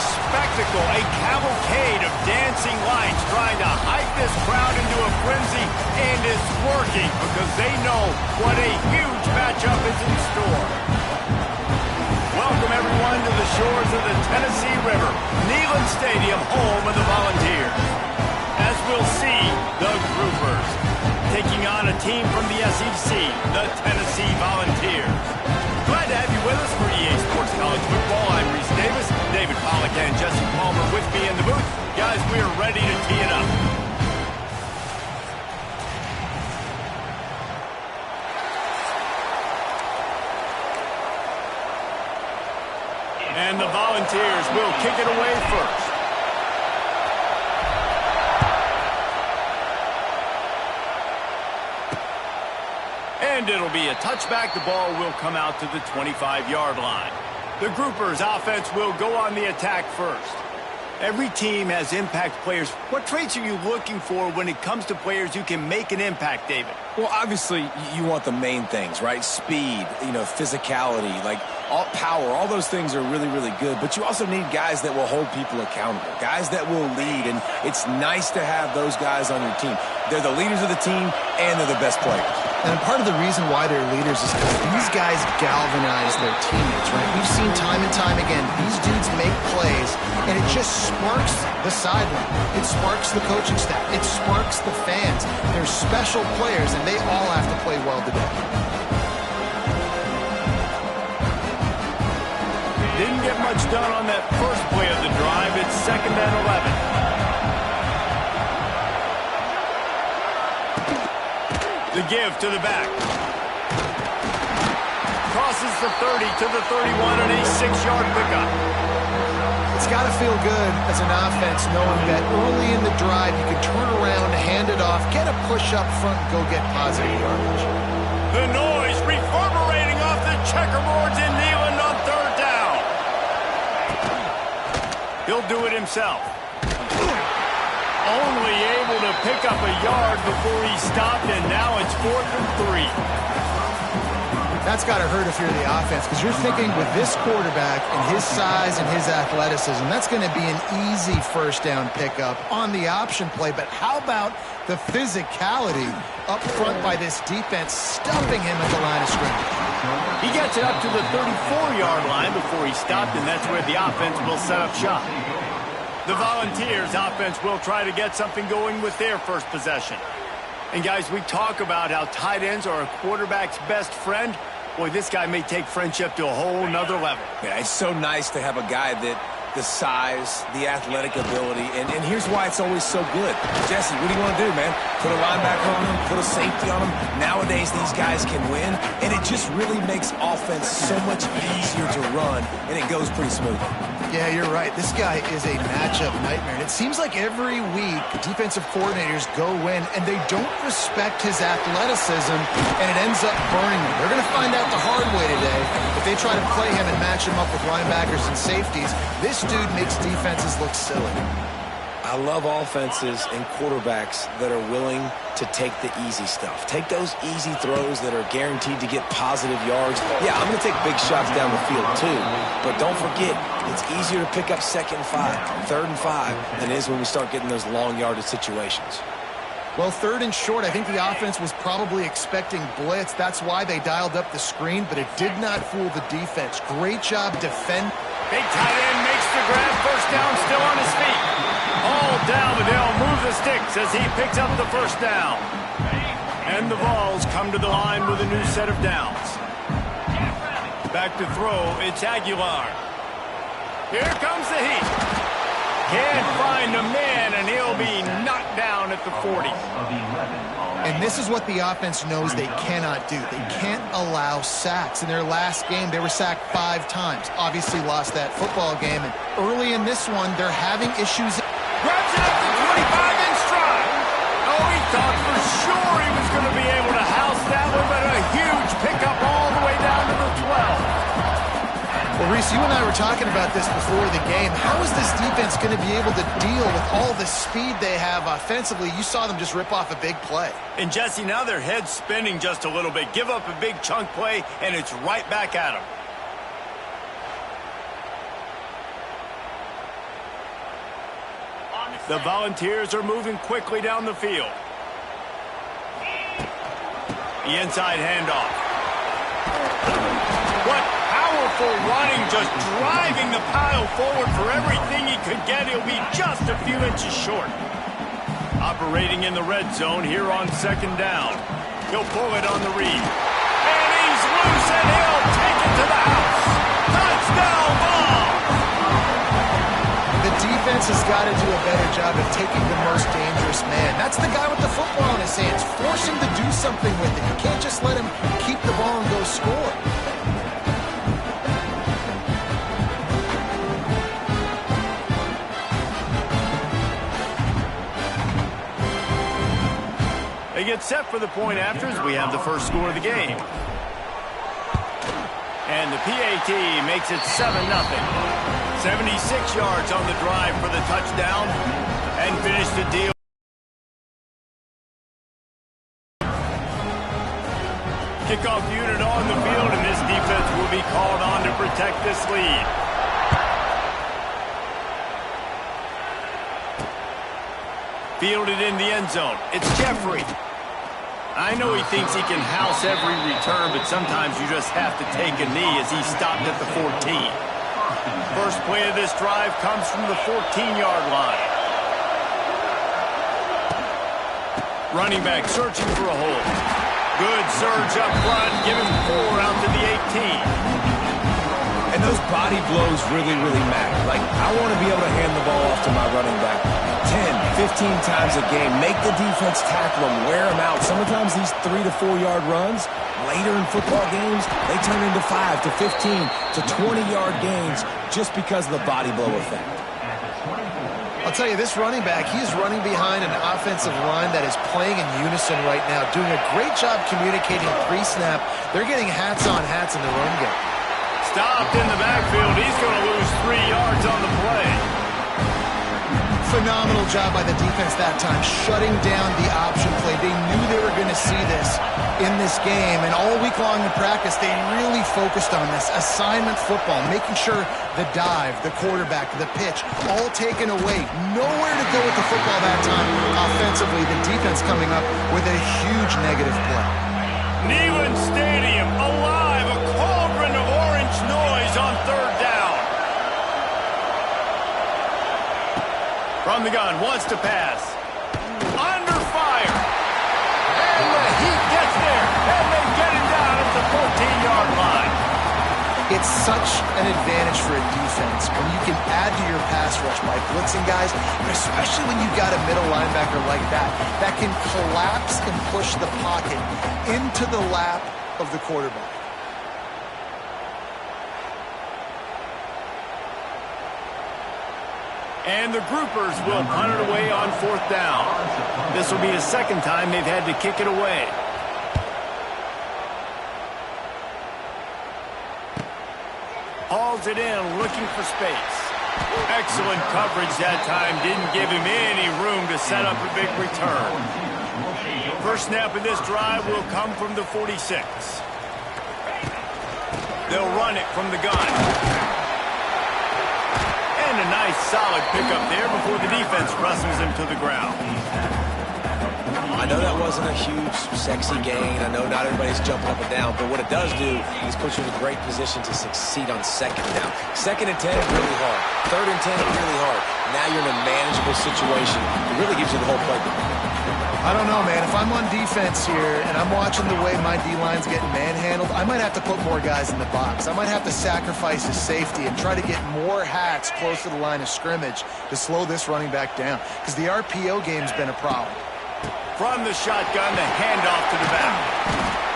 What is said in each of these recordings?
spectacle, a cavalcade of dancing lights trying to hype this crowd into a frenzy, and it's working because they know what a huge matchup is in store. Welcome, everyone, to the shores of the Tennessee River, Neyland Stadium, home of the Volunteers. As we'll see, the Groupers taking on a team from the SEC, the Tennessee Volunteers. Glad to have you with us for EA Sports College Football. I'm Reese Davis, David Pollack, and Jesse Palmer with me in the booth. Guys, we are ready to tee it up. And the Volunteers will kick it away first. And it'll be a touchback. The ball will come out to the 25-yard line. The Groupers' offense will go on the attack first. Every team has impact players. What traits are you looking for when it comes to players who can make an impact, David? Well, obviously, you want the main things, right? Speed, physicality, all power. All those things are really, really good. But you also need guys that will hold people accountable, guys that will lead. And it's nice to have those guys on your team. They're the leaders of the team, and they're the best players. And part of the reason why they're leaders is because these guys galvanize their teammates, right? We've seen time and time again, these dudes make plays, and it just sparks the sideline. It sparks the coaching staff. It sparks the fans. They're special players, and they all have to play well today. Didn't get much done on that first play of the drive. It's 2nd and 11. The give to the back. Crosses the 30 to the 31 and a 6-yard pickup. It's got to feel good as an offense knowing that early in the drive you can turn around, hand it off, get a push up front, and go get positive yardage. The noise reverberating off the checkerboards in Neyland on 3rd down. He'll do it himself. Only able to pick up a yard before he stopped, and now it's 4th and 3. That's got to hurt if you're the offense, because you're thinking with this quarterback and his size and his athleticism, that's going to be an easy 1st down pickup on the option play. But how about the physicality up front by this defense, stuffing him at the line of scrimmage? He gets it up to the 34-yard line before he stopped, and that's where the offense will set up shop. The Volunteers' offense will try to get something going with their first possession. And, guys, we talk about how tight ends are a quarterback's best friend. Boy, this guy may take friendship to a whole nother level. Yeah, it's so nice to have a guy that the size, the athletic ability, and here's why it's always so good. Jesse, what do you want to do, man? Put a linebacker on him, put a safety on him. Nowadays, these guys can win, and it just really makes offense so much easier to run, and it goes pretty smoothly. Yeah, you're right. This guy is a matchup nightmare. And it seems like every week defensive coordinators go in and they don't respect his athleticism, and it ends up burning them. They're going to find out the hard way today. If they try to play him and match him up with linebackers and safeties, this dude makes defenses look silly. I love offenses and quarterbacks that are willing to take the easy stuff. Take those easy throws that are guaranteed to get positive yards. Yeah, I'm going to take big shots down the field too, but don't forget, it's easier to pick up 2nd and 5, 3rd and 5 than it is when we start getting those long yardage situations. Well, 3rd and short, I think the offense was probably expecting blitz. That's why they dialed up the screen, but it did not fool the defense. Great job defending. Big tight end makes the grab. 1st down, still on his feet. All down, but they'll move the sticks as he picks up the 1st down. And the Vols come to the line with a new set of downs. Back to throw, it's Aguilar. Here comes the heat. Can't find a man, and he'll be knocked down at the 40. And this is what the offense knows they cannot do. They can't allow sacks. In their last game, they were sacked 5 times. Obviously lost that football game. And early in this one, they're having issues. Grabs it up to 25 in stride. Oh, he thought for sure he was going to be able to house that one, but a huge pickup all the way down to the 12. Well, Reese, you and I were talking about this before the game. How is this defense going to be able to deal with all the speed they have offensively? You saw them just rip off a big play. And, Jesse, now their head's spinning just a little bit. Give up a big chunk play, and it's right back at them. The Volunteers are moving quickly down the field. The inside handoff. What powerful running, just driving the pile forward for everything he could get. He'll be just a few inches short. Operating in the red zone here on second down. He'll pull it on the read. And he's loose, and he'll take it to the house. Touchdown ball! The defense has got to do a better job of taking the most dangerous man. That's the guy with the football in his hands. Force him to do something with it. You can't just let him keep the ball and go score. They get set for the point after as we have the first score of the game. And the PAT makes it 7-0. 76 yards on the drive for the touchdown and finish the deal. Kickoff unit on the field, and this defense will be called on to protect this lead. Fielded in the end zone. It's Jeffrey. I know he thinks he can house every return, but sometimes you just have to take a knee as he stopped at the 14. First play of this drive comes from the 14-yard line. Running back searching for a hole. Good surge up front, giving 4 out to the 18. And those body blows really, really matter. Like, I want to be able to hand the ball off to my running back 10, 15 times a game. Make the defense tackle them, wear them out. Sometimes these 3 to 4 yard runs, later in football games, they turn into 5 to 15 to 20-yard gains just because of the body blow effect. I'll tell you, this running back, he is running behind an offensive line that is playing in unison right now, doing a great job communicating pre-snap. They're getting hats on hats in the run game. Stopped in the backfield. He's going to lose 3 yards on the play. Phenomenal job by the defense that time, shutting down the option play. They knew they were going to see this in this game, and all week long in practice, they really focused on this assignment football, making sure the dive, the quarterback, the pitch, all taken away. Nowhere to go with the football that time offensively. The defense coming up with a huge negative play. Neyland Stadium alive, a cauldron of orange noise on third down. From the gun, wants to pass. Under fire. And the heat gets there. And they get him down at the 14-yard line. It's such an advantage for a defense when you can add to your pass rush by blitzing guys, but especially when you've got a middle linebacker like that can collapse and push the pocket into the lap of the quarterback. And the groupers will punt it away on fourth down. This will be the second time they've had to kick it away. Hauls it in, looking for space. Excellent coverage that time. Didn't give him any room to set up a big return. First snap of this drive will come from the 46. They'll run it from the gun. And a nice solid pickup there before the defense wrestles him to the ground. I know that wasn't a huge, sexy gain. I know not everybody's jumping up and down, but what it does do is put you in a great position to succeed on second down. Second and 10, really hard. Third and 10, really hard. Now you're in a manageable situation. It really gives you the whole playbook. I don't know, man. If I'm on defense here and I'm watching the way my D-line's getting manhandled, I might have to put more guys in the box. I might have to sacrifice his safety and try to get more hats close to the line of scrimmage to slow this running back down, because the RPO game's been a problem. From the shotgun, the handoff to the back.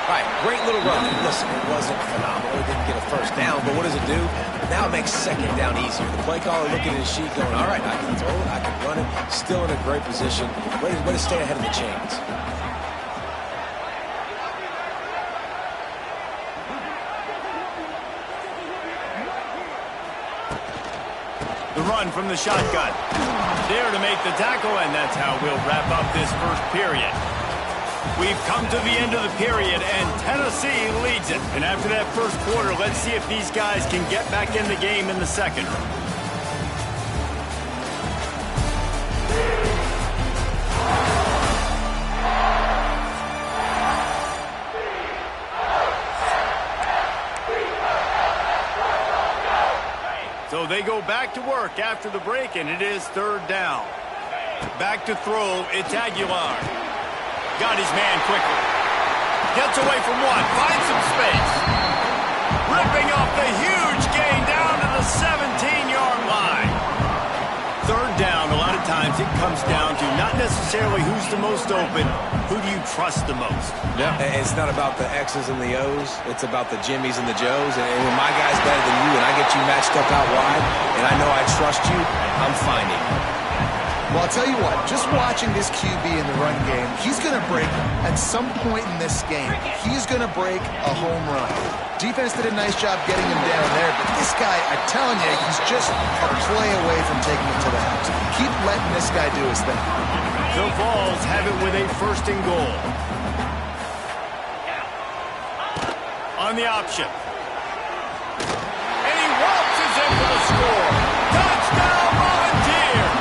All right, great little run. Listen, it wasn't phenomenal. It didn't get a first down, but what does it do? Now it makes second down easier. The play caller looking at his sheet going, all right, I can throw it, I can run it. Still in a great position. Way to stay ahead of the chains. The run from the shotgun. There to make the tackle, and that's how we'll wrap up this first period. We've come to the end of the period, and Tennessee leads it. And after that first quarter, let's see if these guys can get back in the game in the second. So they go back to work after the break, and it is third down. Back to throw, it's Aguilar. Got his man quickly. Gets away from one, finds some space. Ripping off the huge gain down to the 17-yard line. Third down, a lot of times it comes down to not necessarily who's the most open, who do you trust the most? Yeah. It's not about the X's and the O's. It's about the Jimmys and the Joes. And when my guy's better than you and I get you matched up out wide and I know I trust you, I'm finding you. Well, I'll tell you what, just watching this QB in the run game, he's going to break at some point in this game. He's going to break a home run. Defense did a nice job getting him down there, but this guy, I'm telling you, he's just a play away from taking it to the house. Keep letting this guy do his thing. The Vols have it with a first and goal. On the option. And he waltzes in for the score. Touchdown, Volunteers!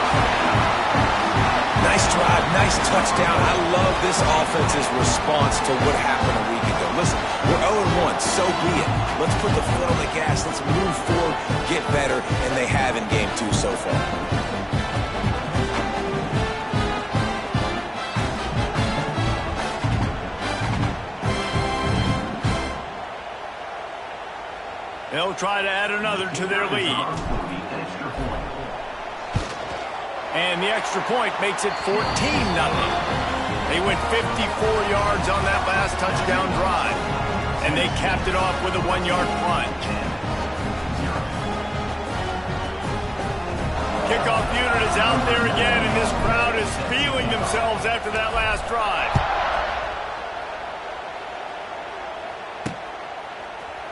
Nice drive, nice touchdown. I love this offense's response to what happened a week ago. Listen, we're 0-1, so be it. Let's put the foot on the gas. Let's move forward, get better, and they have in game 2 so far. They'll try to add another to their lead. And the extra point makes it 14-0. They went 54 yards on that last touchdown drive. And they capped it off with a 1-yard plunge. Kickoff unit is out there again, and this crowd is feeling themselves after that last drive.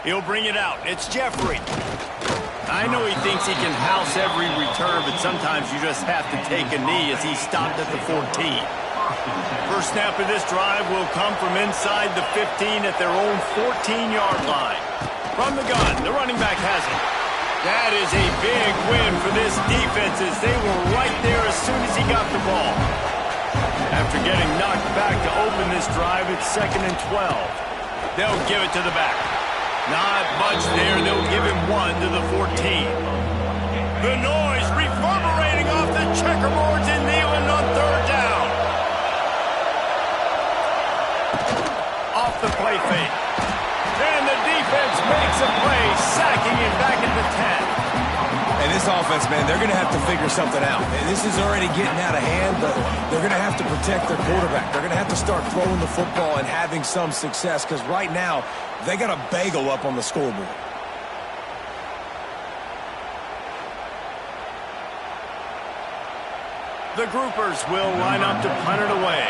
He'll bring it out. It's Jeffrey. I know he thinks he can house every return, but sometimes you just have to take a knee as he stopped at the 14. First snap of this drive will come from inside the 15 at their own 14-yard line. From the gun, the running back has it. That is a big win for this defense as they were right there as soon as he got the ball. After getting knocked back to open this drive, it's 2nd and 12. They'll give it to the back. Not much there. They'll give him 1 to the 14. The noise reverberating off the checkerboards in Neyland on third down. Off the play fake. And the defense makes a play, sacking him back at the 10. And this offense, man, they're going to have to figure something out. And this is already getting out of hand, but they're going to have to protect their quarterback. They're going to have to start throwing the football and having some success because right now, they got a bagel up on the scoreboard. The groupers will line up to punt it away.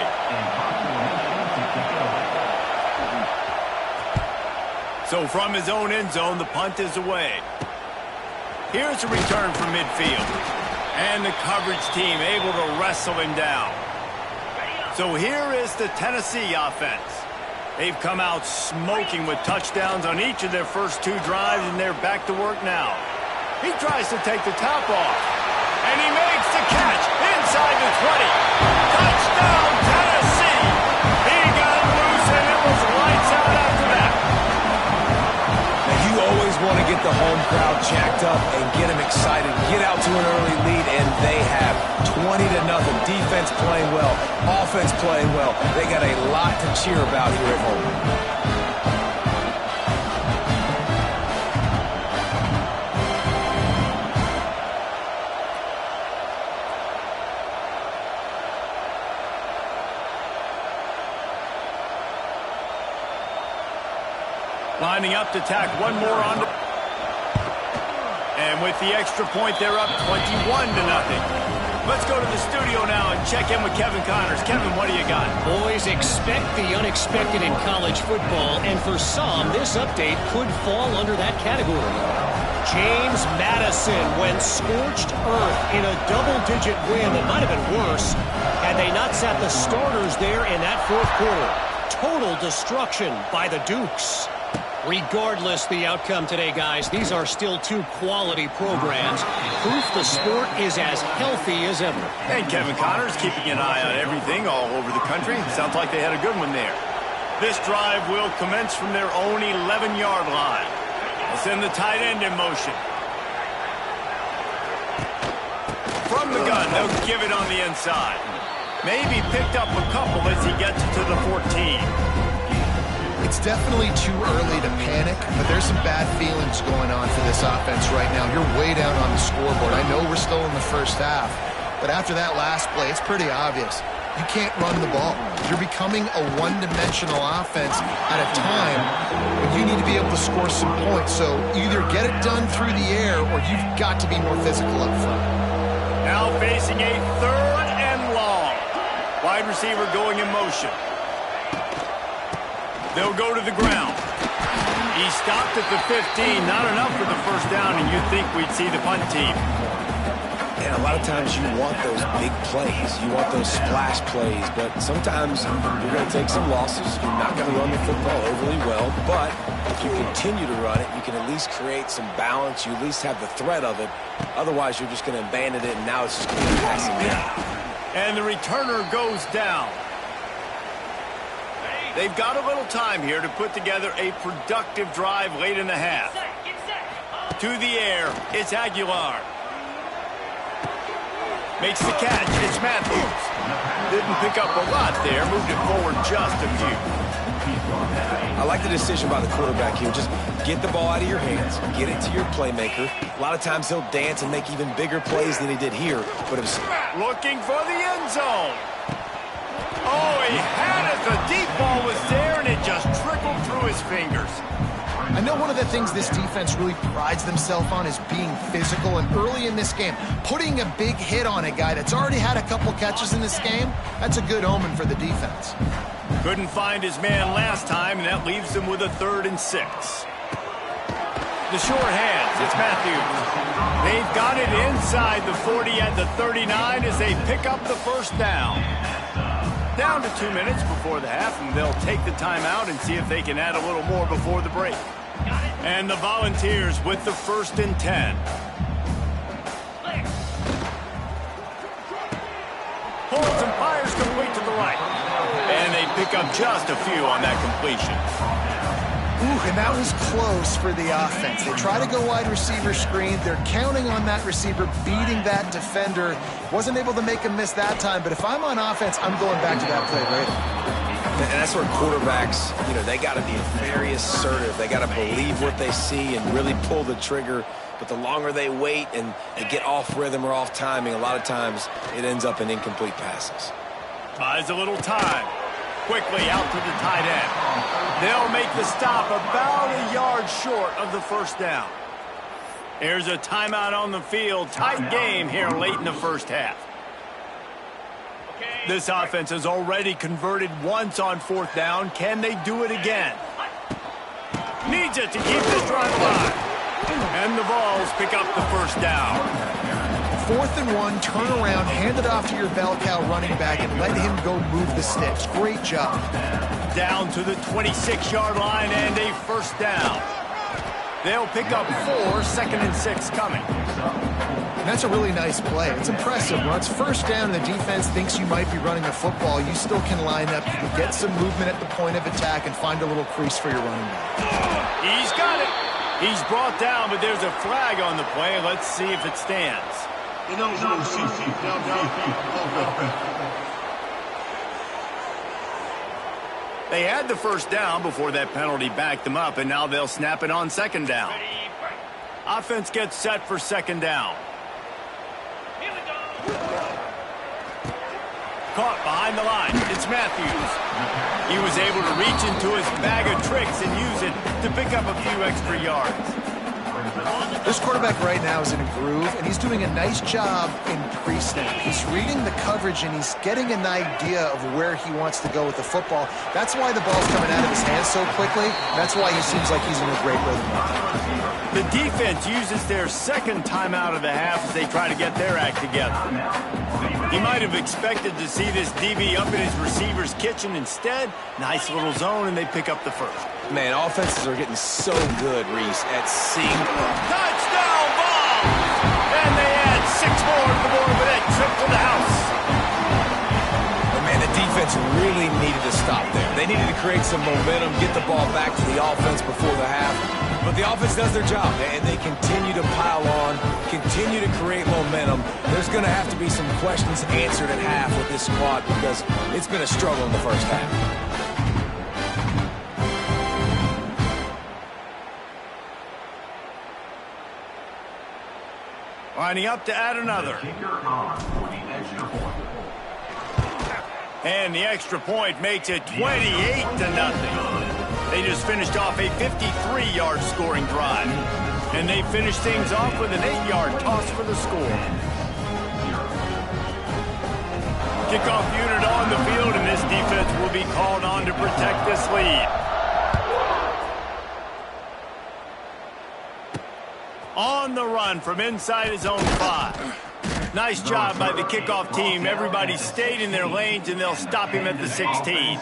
So from his own end zone, the punt is away. Here's a return from midfield. And the coverage team able to wrestle him down. So here is the Tennessee offense. They've come out smoking with touchdowns on each of their first 2 drives, and they're back to work now. He tries to take the top off. And he makes the catch inside the 20. Touchdown, Tennessee! He got him loose, and it was lights out after that. You always want to get the home crowd jacked up and get them excited, get out to an early lead, and they have 20-0. Defense playing well, offense playing well. They got a lot to cheer about here at home. Lining up to tack one more on. And with the extra point, they're up 21-0. Let's go to the studio now and check in with Kevin Connors. Kevin, what do you got? Boys, expect the unexpected in college football, and for some, this update could fall under that category. James Madison went scorched earth in a double-digit win that might have been worse had they not sat the starters there in that fourth quarter. Total destruction by the Dukes. Regardless the outcome today, guys, these are still 2 quality programs. Proof the sport is as healthy as ever. And Kevin Connors keeping an eye on everything all over the country. Sounds like they had a good one there. This drive will commence from their own 11-yard line. They'll send the tight end in motion. From the gun, they'll give it on the inside. Maybe picked up a couple as he gets to the 14. It's definitely too early to panic, but there's some bad feelings going on for this offense right now. You're way down on the scoreboard. I know we're still in the first half, but after that last play, it's pretty obvious. You can't run the ball. You're becoming a one-dimensional offense at a time when you need to be able to score some points. So either get it done through the air or you've got to be more physical up front. Now facing a 3rd and long. Wide receiver going in motion. They'll go to the ground. He stopped at the 15. Not enough for the first down, and you'd think we'd see the punt team. And a lot of times you want those big plays. You want those splash plays. But sometimes you're going to take some losses. You're not going to run the football overly well. But if you continue to run it, you can at least create some balance. You at least have the threat of it. Otherwise, you're just going to abandon it, and now it's just going to be passing down. And the returner goes down. They've got a little time here to put together a productive drive late in the half. To the air, it's Aguilar. Makes the catch, it's Matthews. Didn't pick up a lot there, moved it forward just a few. I like the decision by the quarterback here. Just get the ball out of your hands, get it to your playmaker. A lot of times he'll dance and make even bigger plays than he did here. But it was looking for the end zone. Oh, he had it. The deep ball was there, and it just trickled through his fingers. I know one of the things this defense really prides themselves on is being physical, and early in this game, putting a big hit on a guy that's already had a couple catches in this game, that's a good omen for the defense. Couldn't find his man last time, and that leaves him with a 3rd and 6. The short hands, it's Matthews. They've got it inside the 40 at the 39 as they pick up the first down. Down to 2 minutes before the half, and they'll take the timeout and see if they can add a little more before the break. And the Volunteers with the 1st and 10. Pulls and fires complete to the right. And they pick up just a few on that completion. Ooh, and that was close for the offense. They try to go wide receiver screen. They're counting on that receiver beating that defender. Wasn't able to make him miss that time, but if I'm on offense, I'm going back to that play later. And that's where quarterbacks, they got to be very assertive. They got to believe what they see and really pull the trigger. But the longer they wait and they get off rhythm or off timing, a lot of times it ends up in incomplete passes. Buys a little time. Quickly out to the tight end. They'll make the stop about a yard short of the first down. Here's a timeout on the field. Tight game here late in the first half. This offense has already converted once on 4th down. Can they do it again? Needs it to keep this drive alive. And the Vols pick up the first down. 4th and 1, turn around, hand it off to your bell cow running back, and let him go move the sticks. Great job. Down to the 26-yard line and a first down. They'll pick up 4, 2nd and 6 coming. And that's a really nice play. It's impressive. Once first down, the defense thinks you might be running the football. You still can line up. You can get some movement at the point of attack and find a little crease for your running back. He's got it. He's brought down, but there's a flag on the play. Let's see if it stands. They had the first down before that penalty backed them up, and now they'll snap it on 2nd down. Offense gets set for 2nd down. Caught behind the line. It's Matthews. He was able to reach into his bag of tricks and use it to pick up a few extra yards. This quarterback right now is in a groove, and he's doing a nice job in pre-snap. He's reading the coverage, and he's getting an idea of where he wants to go with the football. That's why the ball's coming out of his hands so quickly. That's why he seems like he's in a great rhythm. The defense uses their 2nd timeout of the half as they try to get their act together. He might have expected to see this DB up in his receiver's kitchen. Instead, nice little zone, and they pick up the first. Man, offenses are getting so good, Reese, at seeing. Touchdown ball! And they add 6 more to the board with that trip to the house. But man, the defense really needed to stop there. They needed to create some momentum, get the ball back to the offense before the half. But the offense does their job, and they continue to pile on, continue to create momentum. There's going to have to be some questions answered at half with this squad because it's been a struggle in the first half. Lining up to add another. And the extra point makes it 28-0. They just finished off a 53-yard scoring drive. And they finished things off with an 8-yard toss for the score. Kickoff unit on the field, and this defense will be called on to protect this lead. On the run from inside his own 5. Nice job by the kickoff team. Everybody stayed in their lanes, and they'll stop him at the 16.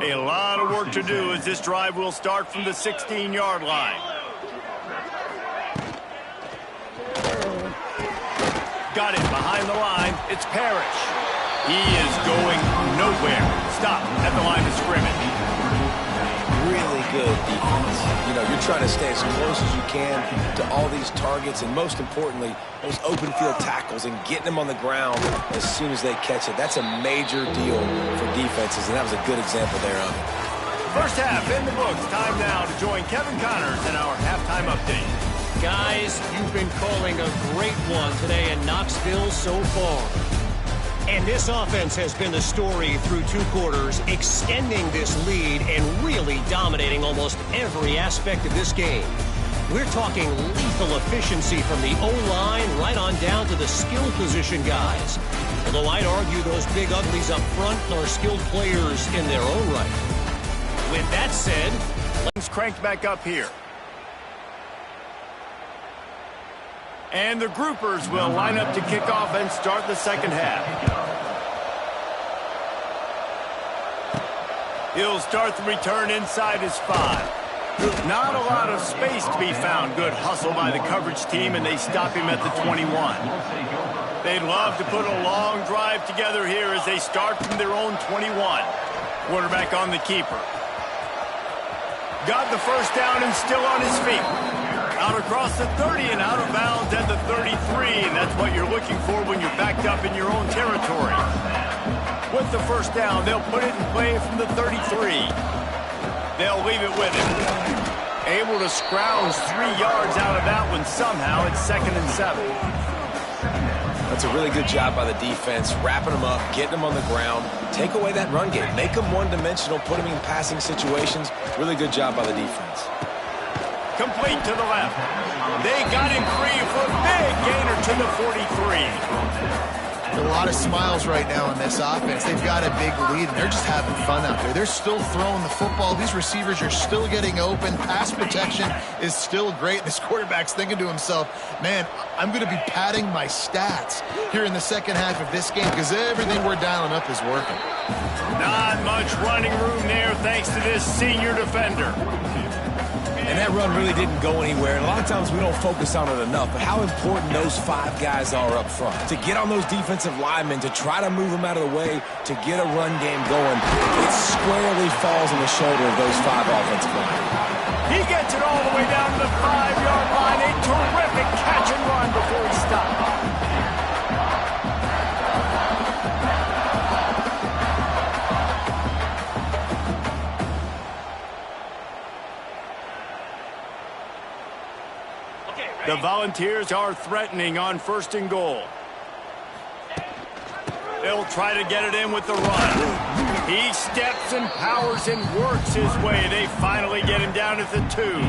A lot of work to do as this drive will start from the 16-yard line. Got it behind the line. It's Parrish. He is going nowhere. Stop at the line of scrimmage. Really good defense. You know, you're trying to stay as close as you can to all these targets and, most importantly, those open field tackles and getting them on the ground as soon as they catch it. That's a major deal for defenses, and that was a good example there of it. First half in the books. Time now to join Kevin Connors in our halftime update. Guys, you've been calling a great one today in Knoxville so far. And this offense has been the story through 2 quarters, extending this lead and really dominating almost every aspect of this game. We're talking lethal efficiency from the O-line right on down to the skill position guys. Although I'd argue those big uglies up front are skilled players in their own right. With that said, let's crank back up here. And the groupers will line up to kick off and start the second half. He'll start the return inside his 5. Not a lot of space to be found. Good hustle by the coverage team, and they stop him at the 21. They'd love to put a long drive together here as they start from their own 21. Quarterback on the keeper. Got the first down and still on his feet. Out across the 30 and out of bounds at the 33, and that's what you're looking for when you're backed up in your own territory. With the first down, they'll put it in play from the 33. They'll leave it with him. Able to scrounge 3 yards out of that one somehow. It's 2nd and 7. That's a really good job by the defense, wrapping them up, getting them on the ground, take away that run game, make them one-dimensional, put them in passing situations. Really good job by the defense. Complete to the left. They got him free for a big gainer to the 43. A lot of smiles right now in this offense. They've got a big lead, and they're just having fun out there. They're still throwing the football. These receivers are still getting open. Pass protection is still great. This quarterback's thinking to himself, man, I'm going to be padding my stats here in the second half of this game because everything we're dialing up is working. Not much running room there thanks to this senior defender. And that run really didn't go anywhere. And a lot of times we don't focus on it enough. But how important those 5 guys are up front. To get on those defensive linemen, to try to move them out of the way, to get a run game going, it squarely falls on the shoulder of those 5 offensive linemen. He gets it all the way down to the 5-yard line. A terrific catch and run before he stopped. The Volunteers are threatening on 1st and goal. They'll try to get it in with the run. He steps and powers and works his way. They finally get him down at the 2.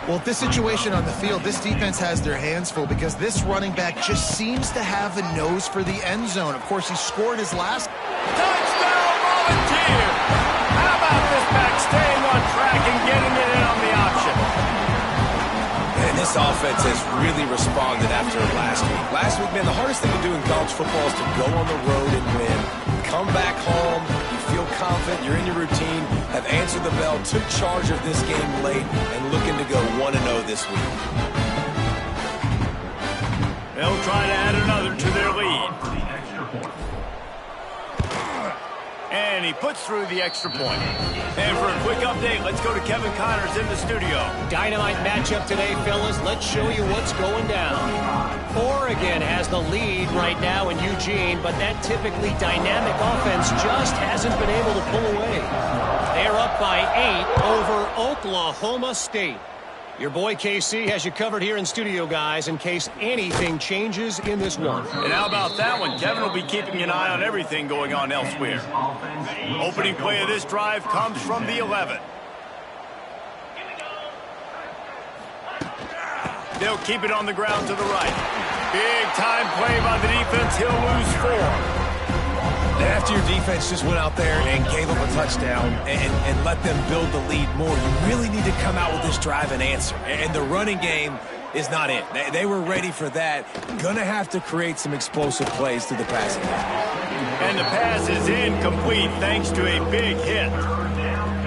Well, with this situation on the field, this defense has their hands full because this running back just seems to have a nose for the end zone. Of course, he scored his last. Touchdown, Volunteers! How about this back staying on track and getting it in on the option? And this offense has really responded after last week. Last week, man, the hardest thing to do in college football is to go on the road and win. Come back home, you feel confident, you're in your routine, have answered the bell, took charge of this game late, and looking to go 1-0 this week. They'll try to add another to their lead. And he puts through the extra point. And for a quick update, let's go to Kevin Connors in the studio. Dynamite matchup today, fellas. Let's show you what's going down. Oregon has the lead right now in Eugene, but that typically dynamic offense just hasn't been able to pull away. They're up by 8 over Oklahoma State. Your boy KC has you covered here in studio, guys, in case anything changes in this one. And how about that one? Kevin will be keeping an eye on everything going on elsewhere. Opening play of this drive comes from the 11. They'll keep it on the ground to the right. Big time play by the defense. He'll lose 4. After your defense just went out there and gave up a touchdown and let them build the lead more, you really need to come out with this drive and answer. And the running game is not it. They were ready for that. Going to have to create some explosive plays through the passing game. And the pass is incomplete thanks to a big hit.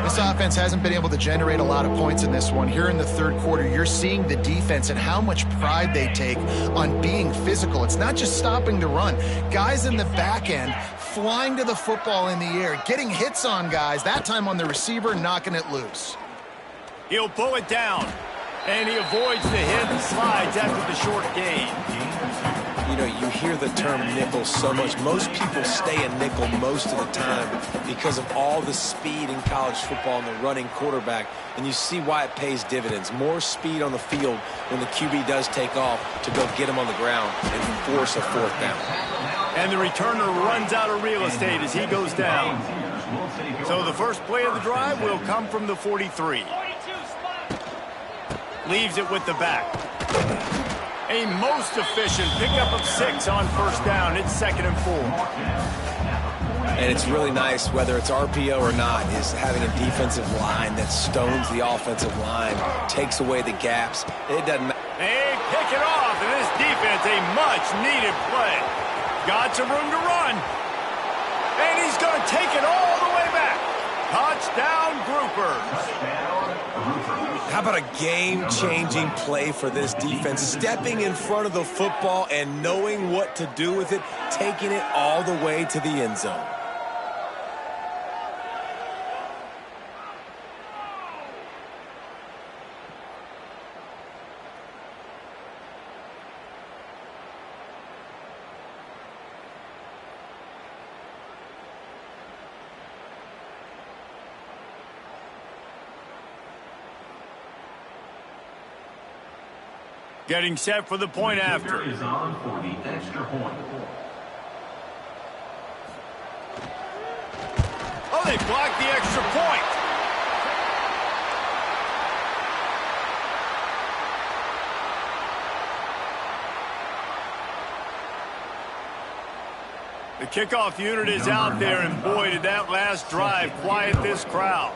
This offense hasn't been able to generate a lot of points in this one. Here in the third quarter, you're seeing the defense and how much pride they take on being physical. It's not just stopping the run. Guys in the back end flying to the football in the air, getting hits on guys, that time on the receiver, knocking it loose. He'll pull it down, and he avoids the hit and slides after the short gain. You know, you hear the term nickel so much. Most people stay a nickel most of the time because of all the speed in college football and the running quarterback. And you see why it pays dividends. More speed on the field when the QB does take off to go get him on the ground and force a fourth down. And the returner runs out of real estate as he goes down. So the first play of the drive will come from the 43. Leaves it with the back. A most efficient pickup of 6 on first down. It's 2nd and 4. And it's really nice, whether it's RPO or not, is having a defensive line that stones the offensive line, takes away the gaps. It doesn't matter. They pick it off, and this defense, a much-needed play. Got some room to run. And he's going to take it all the way back. Touchdown, Groupers. How about a game-changing play for this defense? Stepping in front of the football and knowing what to do with it, taking it all the way to the end zone. Getting set for the point after. Is on for the extra point. Oh, they blocked the extra point. The kickoff unit is out there, and boy, did that last drive quiet this crowd.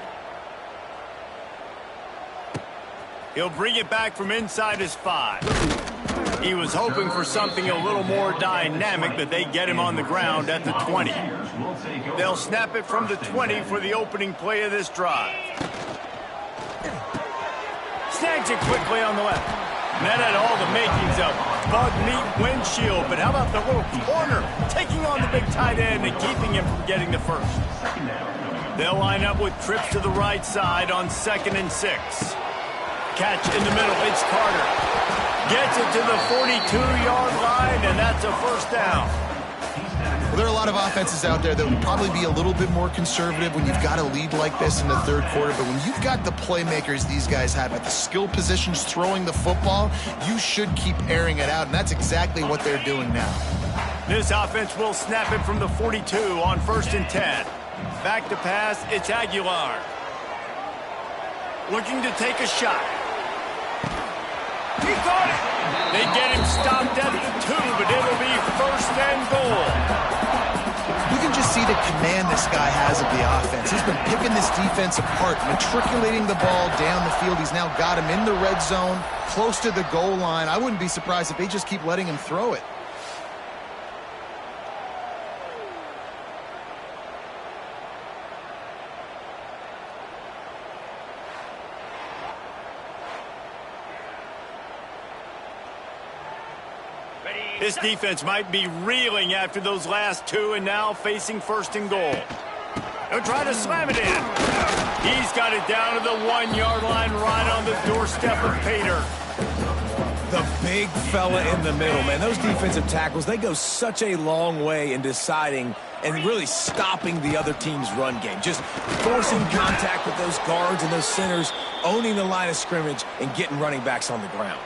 He'll bring it back from inside his 5. He was hoping for something a little more dynamic, but they get him on the ground at the 20. They'll snap it from the 20 for the opening play of this drive. Snags it quickly on the left. And that had all the makings of bug meat windshield, but how about the little corner taking on the big tight end and keeping him from getting the first? They'll line up with trips to the right side on 2nd and 6. Catch in the middle, it's Carter. Gets it to the 42-yard line, and that's a first down. Well, there are a lot of offenses out there that would probably be a little bit more conservative when you've got a lead like this in the third quarter, but when you've got the playmakers these guys have at the skill positions throwing the football, you should keep airing it out, and that's exactly what they're doing now. This offense will snap it from the 42 on 1st and 10. Back to pass, it's Aguilar. Looking to take a shot. He got it. They get him stopped at the 2, but it'll be 1st and goal. You can just see the command this guy has of the offense. He's been picking this defense apart, matriculating the ball down the field. He's now got him in the red zone, close to the goal line. I wouldn't be surprised if they just keep letting him throw it. This defense might be reeling after those last 2 and now facing 1st and goal. He'll try to slam it in. He's got it down to the 1-yard line right on the doorstep of Pater. The big fella in the middle, man. Those defensive tackles, they go such a long way in deciding and really stopping the other team's run game. Just forcing contact with those guards and those centers, owning the line of scrimmage, and getting running backs on the ground.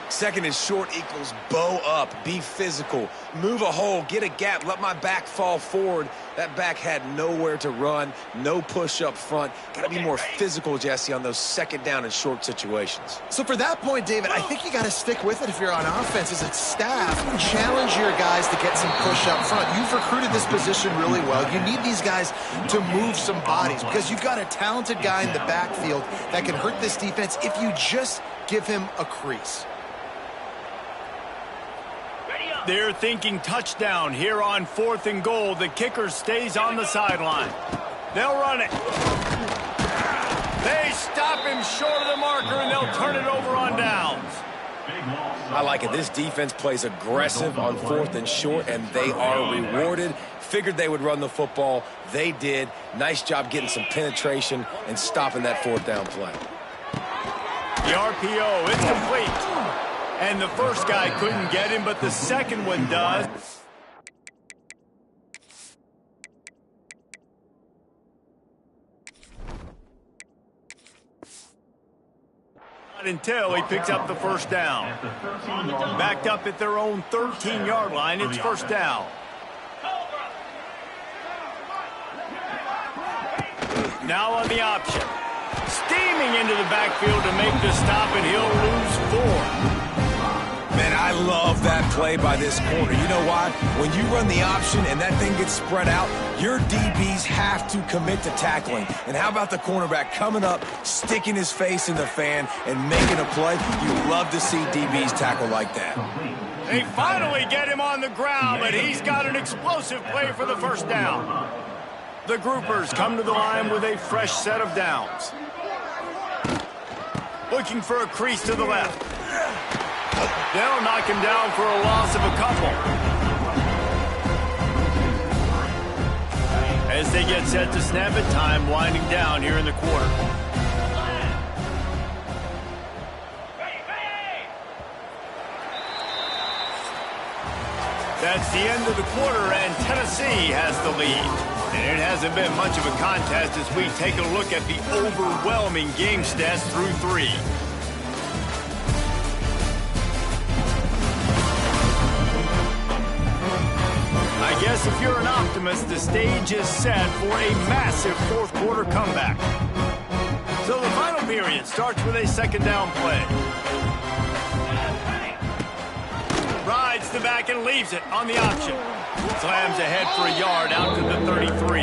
Second and short equals bow up, be physical, move a hole, get a gap, let my back fall forward. That back had nowhere to run, no push up front. Got to be more physical, Jesse, on those second down and short situations. So for that point, David, I think you got to stick with it if you're on offense as a staff. Challenge your guys to get some push up front. You've recruited this position really well. You need these guys to move some bodies because you've got a talented guy in the backfield that can hurt this defense if you just give him a crease. They're thinking touchdown here on 4th and goal. The kicker stays on the sideline. They'll run it. They stop him short of the marker, and they'll turn it over on downs. I like it. This defense plays aggressive on 4th and short, and they are rewarded. Figured they would run the football. They did. Nice job getting some penetration and stopping that 4th down play. The RPO, it's complete. And the first guy couldn't get him, but the second one does. Not until he picks up the first down. Backed up at their own 13-yard line, it's first down. Now on the option. Steaming into the backfield to make the stop, and he'll lose 4. Man, I love that play by this corner. You know why? When you run the option and that thing gets spread out, your DBs have to commit to tackling. And how about the cornerback coming up, sticking his face in the fan, and making a play? You love to see DBs tackle like that. They finally get him on the ground, but he's got an explosive play for the first down. The groupers come to the line with a fresh set of downs. Looking for a crease to the left. They'll knock him down for a loss of a couple. As they get set to snap it, time winding down here in the quarter. That's the end of the quarter, and Tennessee has the lead. And it hasn't been much of a contest as we take a look at the overwhelming game stats through 3. I guess if you're an optimist, the stage is set for a massive 4th quarter comeback. So the final period starts with a second down play. Rides the back and leaves it on the option. Slams ahead for a yard out to the 33.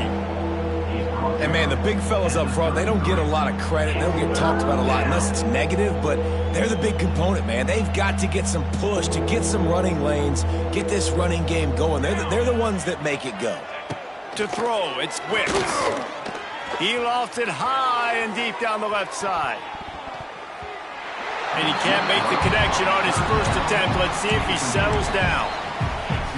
And, man, the big fellas up front, they don't get a lot of credit. They don't get talked about a lot unless it's negative, but they're the big component, man. They've got to get some push, to get some running lanes, get this running game going. They're the ones that make it go. To throw, it's Wicks. He lofts it high and deep down the left side. And he can't make the connection on his first attempt. Let's see if he settles down.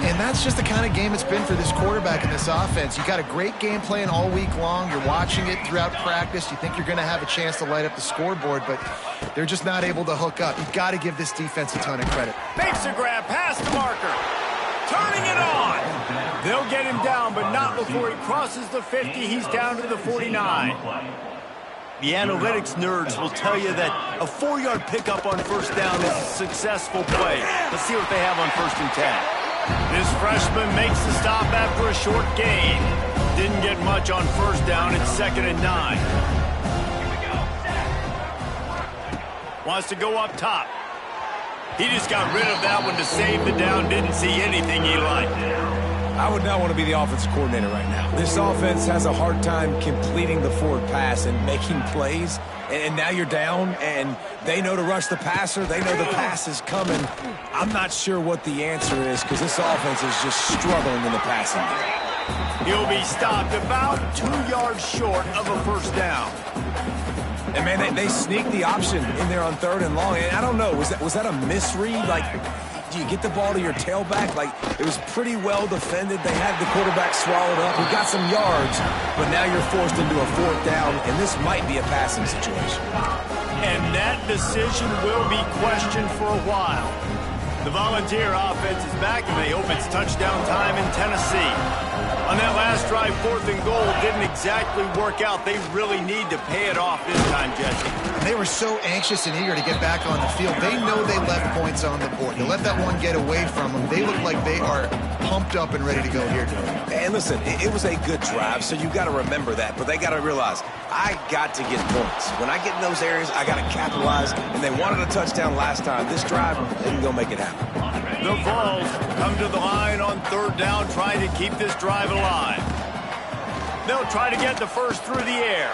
And that's just the kind of game it's been for this quarterback in this offense. You got a great game plan all week long. You're watching it throughout practice. You think you're going to have a chance to light up the scoreboard, but they're just not able to hook up. You've got to give this defense a ton of credit. Makes a grab past the marker. Turning it on. They'll get him down, but not before he crosses the 50. He's down to the 49. The analytics nerds will tell you that a 4-yard pickup on first down is a successful play. Let's see what they have on 1st and 10. This freshman makes the stop after a short gain. Didn't get much on first down. It's 2nd and 9. Wants to go up top. He just got rid of that one to save the down. Didn't see anything he liked. I would not want to be the offensive coordinator right now. This offense has a hard time completing the forward pass and making plays. And now you're down, and they know to rush the passer. They know the pass is coming. I'm not sure what the answer is because this offense is just struggling in the passing game. He'll be stopped about 2 yards short of a first down. And, man, they sneaked the option in there on 3rd and long. And I don't know, was that a misread? Like, Do you get the ball to your tailback? Like, it was pretty well defended. They had the quarterback swallowed up. He got some yards, but now you're forced into a 4th down, and this might be a passing situation. And that decision will be questioned for a while. The Volunteer offense is back, and they hope it's touchdown time in Tennessee. On that last drive, 4th and goal didn't exactly work out. They really need to pay it off this time, Jesse. They were so anxious and eager to get back on the field. They know they left points on the board. To let that one get away from them, they look like they are pumped up and ready to go here, Joe. And listen, it was a good drive, so you got to remember that. But they got to realize, I got to get points. When I get in those areas, I got to capitalize. And they wanted a touchdown last time. This drive, they can go make it happen. The Vols come to the line on 3rd down, trying to keep this drive alive. They'll try to get the first through the air.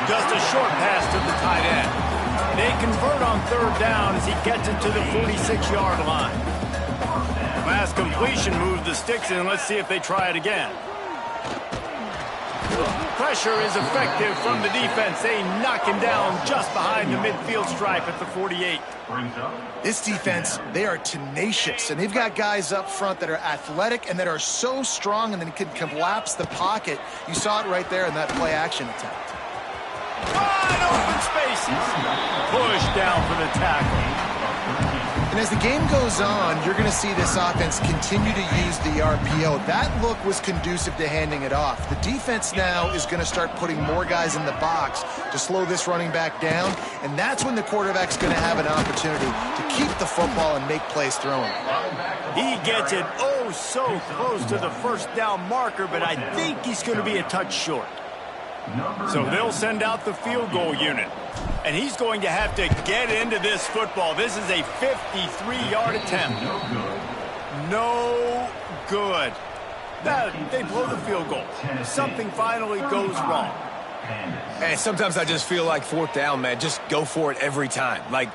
Just a short pass to the tight end. They convert on 3rd down as he gets it to the 46-yard line. Pass completion moved the sticks in. Let's see if they try it again. Pressure is effective from the defense. They knock him down just behind the midfield stripe at the 48. This defense, they are tenacious, and they've got guys up front that are athletic and that are so strong and then can collapse the pocket. You saw it right there in that play-action attempt. Wide open spaces. Push down for the tackle. And as the game goes on, you're going to see this offense continue to use the RPO. That look was conducive to handing it off. The defense now is going to start putting more guys in the box to slow this running back down, and that's when the quarterback's going to have an opportunity to keep the football and make plays throwing. He gets it oh so close to the 1st down marker, but I think he's going to be a touch short. So they'll send out the field goal unit. And he's going to have to get into this football. This is a 53-yard attempt. No good. They blow the field goal. Something finally goes wrong. And sometimes I just feel like 4th down, man. Just go for it every time. Like,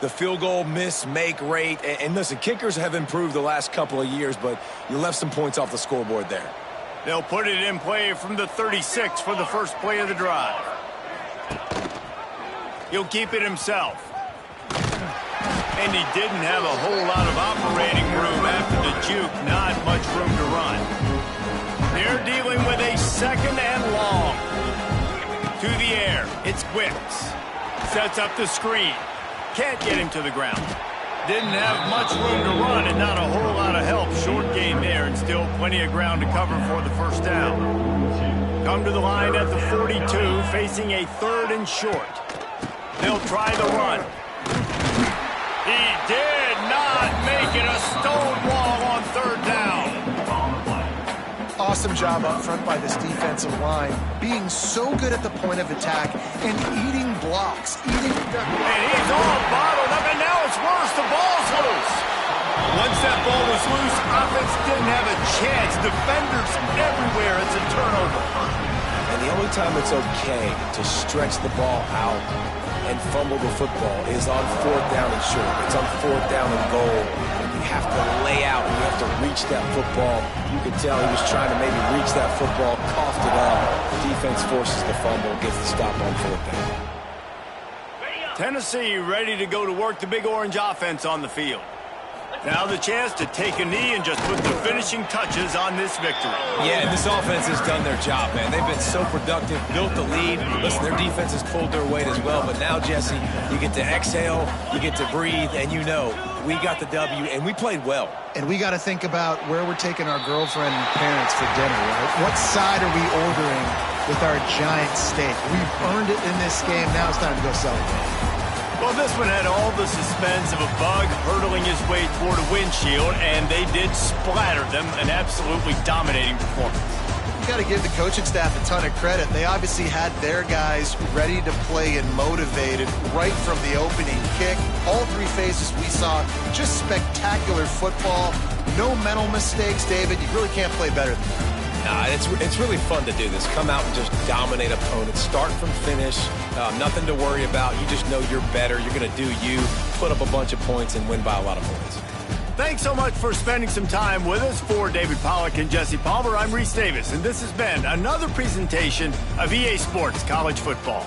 the field goal miss-make rate. And listen, kickers have improved the last couple of years, but you left some points off the scoreboard there. They'll put it in play from the 36 for the first play of the drive. He'll keep it himself. And he didn't have a whole lot of operating room after the juke. Not much room to run. They're dealing with a 2nd and long. To the air. It's Wicks. Sets up the screen. Can't get him to the ground. Didn't have much room to run and not a whole lot of help. Short game there and still plenty of ground to cover for the 1st down. Come to the line at the 42, facing a 3rd and short. They'll try the run. He did not make it. A stone wall on 3rd down. Awesome job up front by this defensive line, being so good at the point of attack and eating blocks. And he's all bottled up, and now it's worse. The ball's loose. Once that ball was loose, offense didn't have a chance. Defenders everywhere. It's a turnover. And the only time it's okay to stretch the ball out and fumble the football is on 4th down and short. It's on 4th down and goal. You have to lay out and you have to reach that football. You could tell he was trying to maybe reach that football, coughed it up. The defense forces the fumble, gets the stop on 4th down. Tennessee ready to go to work the Big Orange offense on the field. Now the chance to take a knee and just put the finishing touches on this victory. Yeah, this offense has done their job, man. They've been so productive, built the lead. Listen, their defense has pulled their weight as well. But now, Jesse, you get to exhale, you get to breathe, and you know we got the W, and we played well. And we got to think about where we're taking our girlfriend and parents for dinner, right? What side are we ordering with our giant steak? We've earned it in this game. Now it's time to go celebrate. Well, this one had all the suspense of a bug hurtling his way toward a windshield, and they did splatter them. An absolutely dominating performance. You got to give the coaching staff a ton of credit. They obviously had their guys ready to play and motivated right from the opening kick. All 3 phases we saw, just spectacular football. No mental mistakes, David. You really can't play better than that. Nah, it's really fun to do this. Come out and just dominate opponents. Start from finish. Nothing to worry about. You just know you're better. You're going to do you, put up a bunch of points, and win by a lot of points. Thanks so much for spending some time with us. For David Pollack and Jesse Palmer, I'm Reese Davis, and this has been another presentation of EA Sports College Football.